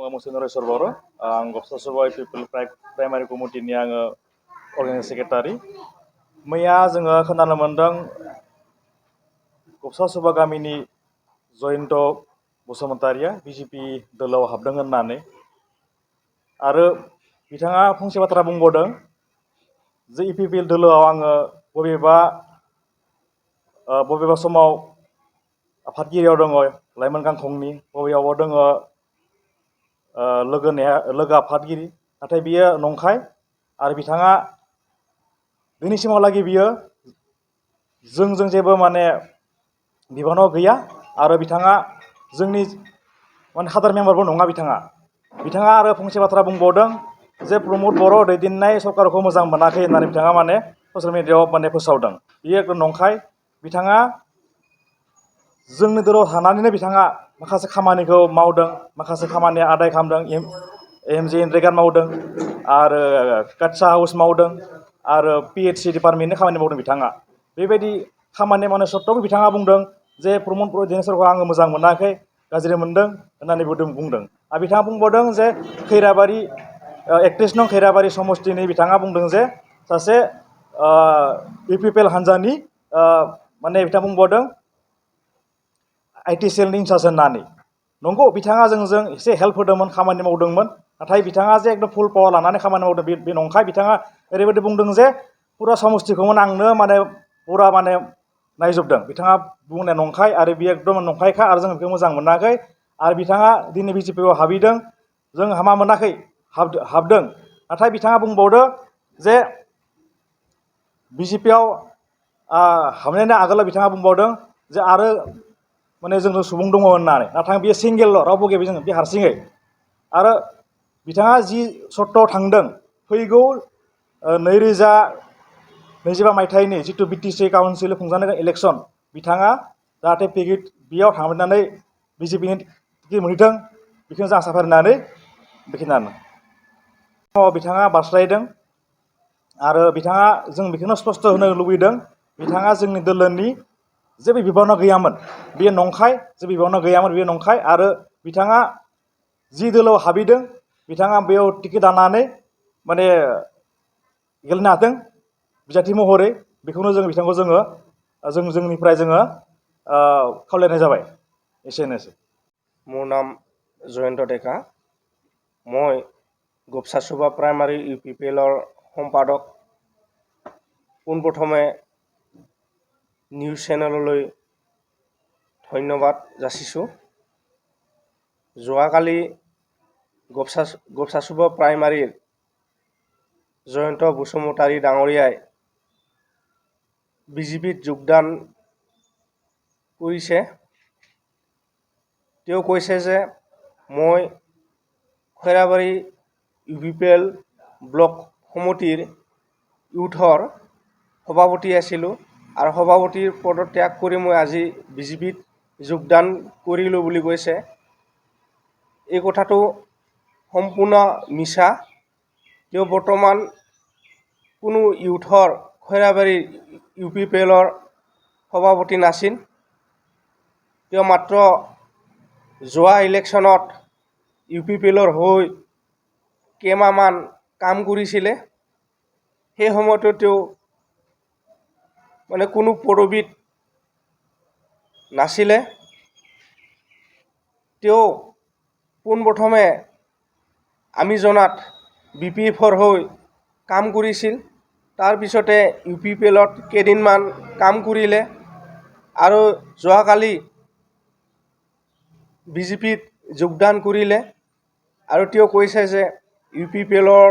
मुसुनरेश्वर बर' आं गबसा सबाय पिपल प्राइमारि कमिटिनि आङो अर्गेनाइजिं सेक्रेटारि। मैया जोङो खोनानो मोन्दों गबसा सभा गामिनि जयन्त बसुमतारिया बिजेपि दोलोआव हाबदों होननानै आरो बिथाङा फंसे बाथ्रा बुंबावदों जे इपिपिएल दोलोआव आङो बबेबा समाव आफादगिरियाव दङ लाइमोन गांखंनि, बबेयावबा दङ लोगो आफादगिरि, नाथाय बियो नंखाय आरो बिथाङा दिनैसिमहालागै बियो जोंजों जेबो बिबानाव गैया आरो बिथाङा जोंनि हादर मेम्बारबो नङा। बिथाङा आरो फंसे बाथ्रा बुंबावदों जे प्रमद बर' दैदेननाय सरकारखौ मोजां मोनाखै होननानै बिथाङा ससियेल मिडियायाव फोसावदों। बियो एकदम नंखाय। बिथाङा जोंनि दोलोआव थानानैनो बिथाङा माखासे खामानिखौ मावदों, माखासे खामानि आदाय खालामदों, एमजे एनरेगा मावदों आरो काटसा हाउस मावदों आरो पिएचसि डिपार्टमेन्टनि खामानि मावदों। बिथाङा बेबायदि खामानि मावनाय सत्त्वेबो बिथाङा बुंदों जे प्रमद बर' दैदेननाय सरकारखौ आङो मोजां मोनाखै, गाज्रि मोनदों होननानै बुंदों। आरो बिथाङा बुंबावदों जे खैराबारि 31 नं खैराबारि समस्तिनि बिथाङा बुंदों जे सासे इउपिपिएल हान्जानि बिथाङा बुंबावदों आइटि सेलनि इनचार्ज होननानै। नंगौ, बिथाङा जोंजों एसे हेल्प होदोंमोन, खामानि मावदोंमोन, नाथाय बिथाङा जे एकदम फुल पावार लानानै खामानि मावदों बे नंखाय। बिथाङा ओरैबायदि बुंदों जे पुरा समस्तिखौमोन आंनो पुरा नायजोबदों। बिथाङा बुंनाया नंखाय आरो बियो एकदम नंखायखा आरो जों बेखौ मोजां मोनाखै। आरो बिथाङा दिनै बिजेपिआव हाबहैदों, जों हामा मोनाखै, हाबदों। नाथाय बिथाङा बुंबावदों जे बिजेपिआव हाबनायनि आगोलाव बिथाङा बुंबावदों जे आरो जोंनो सुबुं दङ होननानै, नाथाय बेयो सिंगेल, रावबो गैया बेजों, बे हारसिङै। आरो बिथाङा जि सर्तआव थांदों, फैगौ 2025 मायथाइनि जिथु बिटिसि काउन्सिल खुंजानाय इलेक्सन, बिथाङा जाहाथे बेयाव थांनानै बिजेपिनि टिकेट मोनहैथों, बेखौनो जों आसा फारिनानै बेखिनियानो बिथाङा बारस्रायदों। आरो जों बेखौनो स्पष्ट होनो लुबैदों, बिथाङा जोंनि दोलोनि जेबो बिबानाव गैयामोन, बेयो नंखाय। जेबो बिबानाव गैयामोन, बेयो नंखाय। आरो बिथाङा जि दोलोआव हाबहैदों, बिथाङा बेयाव टिकेट दाननानै गेलेनो हाथों बिजाथि महरै। बेखौनो बिथांखौ जोंनिफ्राय खावलायनाय जाबाय। एसेनोसै। মোৰ নাম জয়ন্ত ডেকা। মই গবছা সভা প্ৰাইমাৰী ইউপিপিএলৰ সম্পাদক। পোনপ্ৰথমে নিউজ চেনেললৈ ধন্যবাদ যাচিছোঁ। যোৱাকালি গবছা সভা প্ৰাইমাৰীৰ জয়ন্ত বসুমতাৰী ডাঙৰীয়াই বিজেপিত যোগদান কৰিছে। তেওঁ কৈছে যে মই খৈৰাবাৰী ইউপিপিএল ব্লক সমিতিৰ ইউথৰ সভাপতি আছিলোঁ আৰু সভাপতিৰ পদত্যাগ কৰি মই আজি বিজেপিত যোগদান কৰিলোঁ বুলি কৈছে। এই কথাটো সম্পূৰ্ণ মিছা। তেওঁ বৰ্তমান কোনো ইউথৰ খৈৰাবাৰী ইউপিপিএলৰ সভাপতি নাছিল। তেওঁ মাত্ৰ যোৱা ইলেকশ্যনত ইউপিপিএলৰ হৈ কেইমাহমান কাম কৰিছিলে। সেই সময়তো তেওঁ কোনো পদবীত নাছিলে। তেওঁ পোনপ্ৰথমে আমি জনাত বিপিএফৰ হৈ কাম কৰিছিল। তাৰপিছতে ইউপিপিএলত কেইদিনমান কাম কৰিলে আৰু যোৱাকালি বিজেপিত যোগদান কৰিলে। আৰু তেওঁ কৈছে যে ইউপিপিএলৰ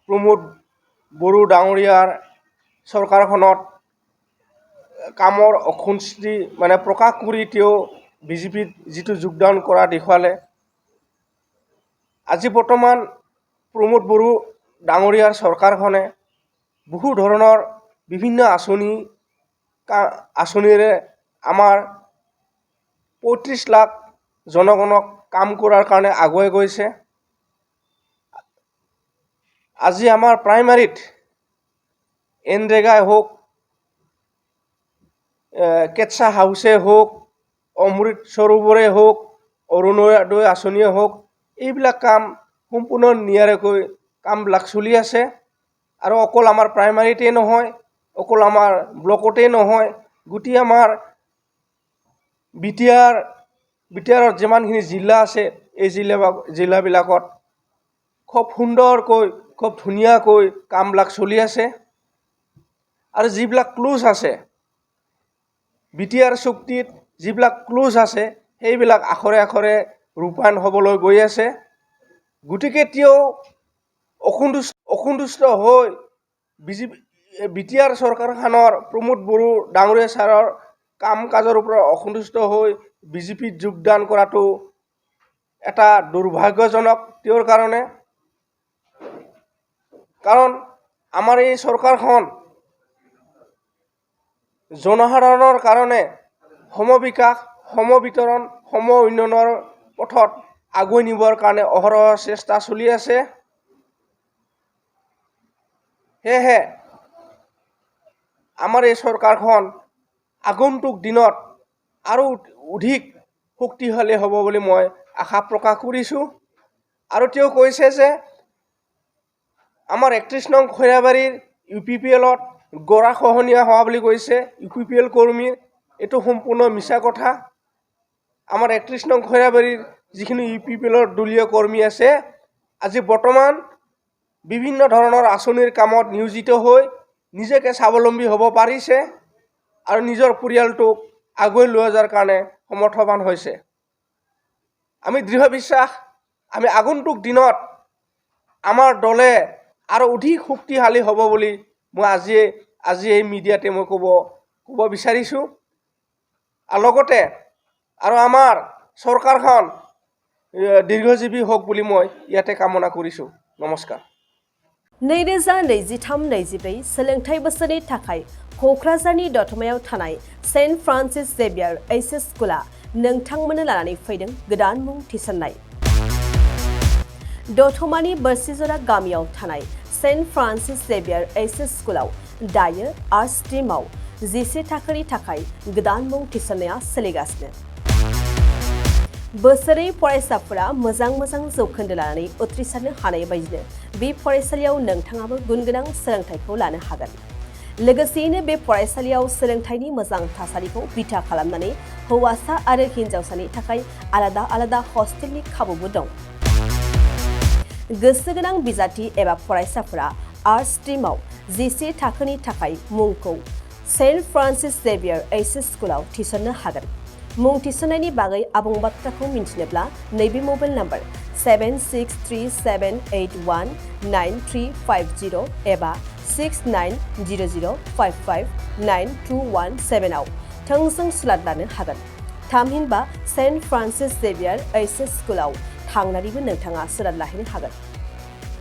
প্ৰমোদ বড়ো ডাঙৰীয়াৰ চৰকাৰখনত কামৰ অসন্তুষ্টি প্ৰকাশ কৰি তেওঁ বিজেপিত যিটো যোগদান কৰা দেখুৱালে। আজি বৰ্তমান প্ৰমোদ বড়ো ডাঙৰীয়াৰ চৰকাৰখনে বহু ধৰণৰ বিভিন্ন আঁচনিৰে আমাৰ 35 লাখ জনগণক কাম কৰাৰ কাৰণে আগুৱাই গৈছে। আজি আমাৰ প্ৰাইমাৰীত এনৰেগাই হওক, কেটছা হাউচে হওক, অমৃত সৰোবৰে হওক, অৰুণোদয় আঁচনিয়ে হওক, এইবিলাক কাম সম্পূৰ্ণ নিয়াৰিকৈ কামবিলাক চলি আছে আৰু অকল আমাৰ প্ৰাইমাৰীতেই নহয় অকল আমাৰ ব্লকতেই নহয় গোটেই আমাৰ বিটিআৰৰ যিমানখিনি জিলা আছে এই জিলাবিলাকত খুব সুন্দৰকৈ খুব ধুনীয়াকৈ কামবিলাক চলি আছে আৰু যিবিলাক ক্লোজ আছে বিটিআৰ চুক্তিত যিবিলাক ক্লোজ আছে সেইবিলাক আখৰে আখৰে ৰূপায়ণ হ'বলৈ গৈ আছে গতিকে তেওঁ অসন্তুষ্ট হৈ বিটিআৰ চৰকাৰখনৰ প্ৰমোদ বড়ো ডাঙৰীয়া ছাৰৰ কাম কাজৰ ওপৰত অসন্তুষ্ট হৈ বিজেপিত যোগদান কৰাটো এটা দুৰ্ভাগ্যজনক তেওঁৰ কাৰণে কাৰণ আমাৰ এই চৰকাৰখন জনসাধাৰণৰ কাৰণে সমবিকাশ সমবিতৰণ সম উন্নয়নৰ পথত আগুৱাই নিবৰ কাৰণে অহৰহ চেষ্টা চলি আছে সেয়েহে আমাৰ এই চৰকাৰখন আগন্তুক দিনত আৰু অধিক শক্তিশালী হ'ব বুলি মই আশা প্ৰকাশ কৰিছোঁ আৰু তেওঁ কৈছে যে আমাৰ 31 নং খৈৰাবাৰীৰ UPPLত গৰাখহনীয়া হোৱা বুলি কৈছে UPPL কৰ্মীৰ এইটো সম্পূৰ্ণ মিছা কথা আমাৰ 31 নং খৈৰাবাৰীৰ যিখিনি UPPLৰ দলীয় কৰ্মী আছে আজি বৰ্তমান বিভিন্ন ধৰণৰ আঁচনিৰ কামত নিয়োজিত হৈ নিজকে স্বাৱলম্বী হ'ব পাৰিছে আৰু নিজৰ পৰিয়ালটোক আগুৱাই লৈ যোৱাৰ কাৰণে সমৰ্থবান হৈছে আমি দৃঢ় বিশ্বাস আমি আগন্তুক দিনত আমাৰ দলে আৰু অধিক শক্তিশালী হ'ব বুলি মই আজি এই মিডিয়াতে মই ক'ব বিচাৰিছোঁ আৰু লগতে আৰু আমাৰ চৰকাৰখন দীৰ্ঘজীৱী হওক বুলি মই ইয়াতে কামনা কৰিছোঁ নমস্কাৰ 2023-24 सोलोंथाइ बोसोरनि थाखाय क'क्राझारनि दतमायाव थानाय सेन्ट फ्रान्सिस जेभियार एचएस स्कुला नोंथांमोननो लानानै फैदों गोदान मुं थिसननाय दतमानि बोरसिजरा गामियाव थानाय सेन्ट फ्रान्सिस जेभियार एचएस स्कुलाव दायो आर्ट्स स्ट्रीमाव 11 थाखोनि थाखाय गोदान मुं थिसननाया सोलिगासिनो बोसोरै फरायसाफोरा मोजां जौखोन्दो लानानै उथ्रिसारनो हानाय बायदिनो बे फरायसालियाव नोंथाङाबो गुनगोनां सोलोंथाइखौ लानो हागोन लोगोसेयैनो बे फरायसालियाव सोलोंथाइनि मोजां थासारिखौ बिथा खालामनानै हौवासा आरो हिन्जावसानि थाखाय आलादा हस्टेलनि खाबुबो दं गोसो गोनां बिजाथि एबा फरायसाफोरा आर्ट्स स्ट्रीमाव 11 थाखोनि थाखाय मुंखौ सेन्ट फ्रान्सिस जेभियार एचएस स्कुलाव थिसननो हागोन मुं थिसननायनि बागै आबुं बाथ्राखौ मिन्थिनोब्ला नैबे मबाइल नम्बर 7637819350 एबा 6900559217 आव थोंजों सुलाद लानो हागोन थामहिनबा सेन्ट फ्रान्सिस जेभियार एचएस स्कुलाव थांनानैबो नोंथाङा सुलाद लाहैनो हागोन